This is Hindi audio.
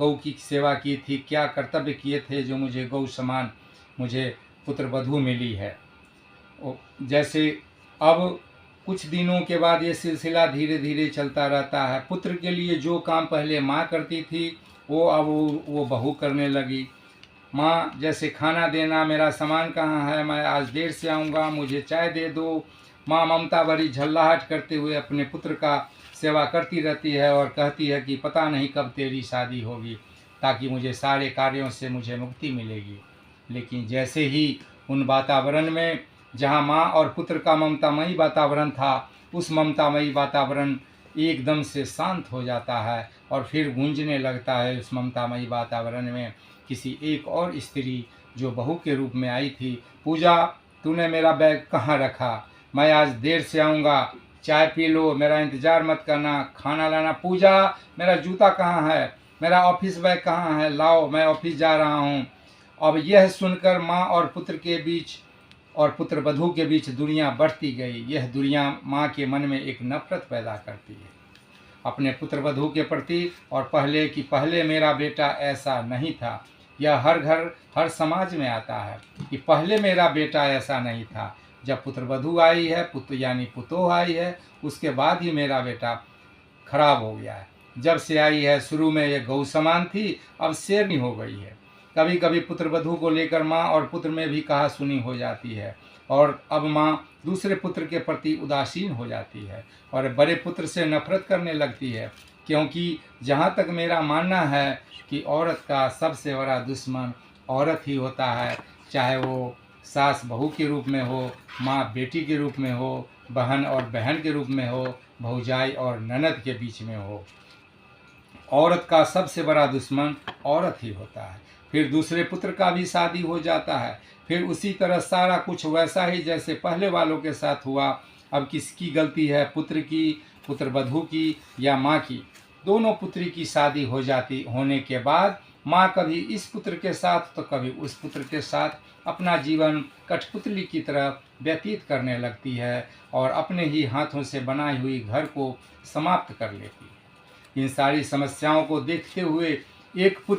गौ की सेवा की थी, क्या कर्तव्य किए थे जो मुझे गौ समान मुझे पुत्र वधू मिली है। जैसे अब कुछ दिनों के बाद ये सिलसिला धीरे धीरे चलता रहता है। पुत्र के लिए जो काम पहले माँ करती थी वो अब वो बहू करने लगी। माँ जैसे खाना देना, मेरा सामान कहाँ है, मैं आज देर से आऊँगा, मुझे चाय दे दो। माँ ममता भरी झल्लाहट करते हुए अपने पुत्र का सेवा करती रहती है और कहती है कि पता नहीं कब तेरी शादी होगी, ताकि मुझे सारे कार्यों से मुझे मुक्ति मिलेगी। लेकिन जैसे ही उन वातावरण में जहाँ माँ और पुत्र का ममतामयी वातावरण था, उस ममतामयी वातावरण एकदम से शांत हो जाता है और फिर गूंजने लगता है उस ममतामयी वातावरण में किसी एक और स्त्री जो बहू के रूप में आई थी। पूजा, तूने मेरा बैग कहाँ रखा, मैं आज देर से आऊँगा, चाय पी लो, मेरा इंतज़ार मत करना, खाना लाना। पूजा, मेरा जूता कहाँ है, मेरा ऑफिस बैग कहाँ है, लाओ, मैं ऑफिस जा रहा हूँ। अब यह सुनकर माँ और पुत्र के बीच और पुत्र वधू के बीच दुनिया बढ़ती गई। यह दुनिया माँ के मन में एक नफरत पैदा करती है अपने पुत्र वधू के प्रति, और पहले मेरा बेटा ऐसा नहीं था। यह हर घर हर समाज में आता है कि पहले मेरा बेटा ऐसा नहीं था। जब पुत्र वधू आई है, पुत्र यानी पुतोह आई है, उसके बाद ही मेरा बेटा खराब हो गया है। जब से आई है, शुरू में यह गौ समान थी, अब शेरनी हो गई है। कभी कभी पुत्र वधू को लेकर माँ और पुत्र में भी कहा सुनी हो जाती है, और अब माँ दूसरे पुत्र के प्रति उदासीन हो जाती है और बड़े पुत्र से नफरत करने लगती है। क्योंकि जहाँ तक मेरा मानना है कि औरत का सबसे बड़ा दुश्मन औरत ही होता है, चाहे वो सास बहू के रूप में हो, माँ बेटी के रूप में हो, बहन और बहन के रूप में हो, भौजाई और ननद के बीच में हो। औरत का सबसे बड़ा दुश्मन औरत ही होता है। फिर दूसरे पुत्र का भी शादी हो जाता है, फिर उसी तरह सारा कुछ वैसा ही जैसे पहले वालों के साथ हुआ। अब किसकी गलती है, पुत्र की, पुत्र वधू की या माँ की? दोनों पुत्री की शादी होने के बाद माँ कभी इस पुत्र के साथ तो कभी उस पुत्र के साथ अपना जीवन कठपुतली की तरह व्यतीत करने लगती है और अपने ही हाथों से बनाई हुई घर को समाप्त कर लेती है। इन सारी समस्याओं को देखते हुए एक पुत्र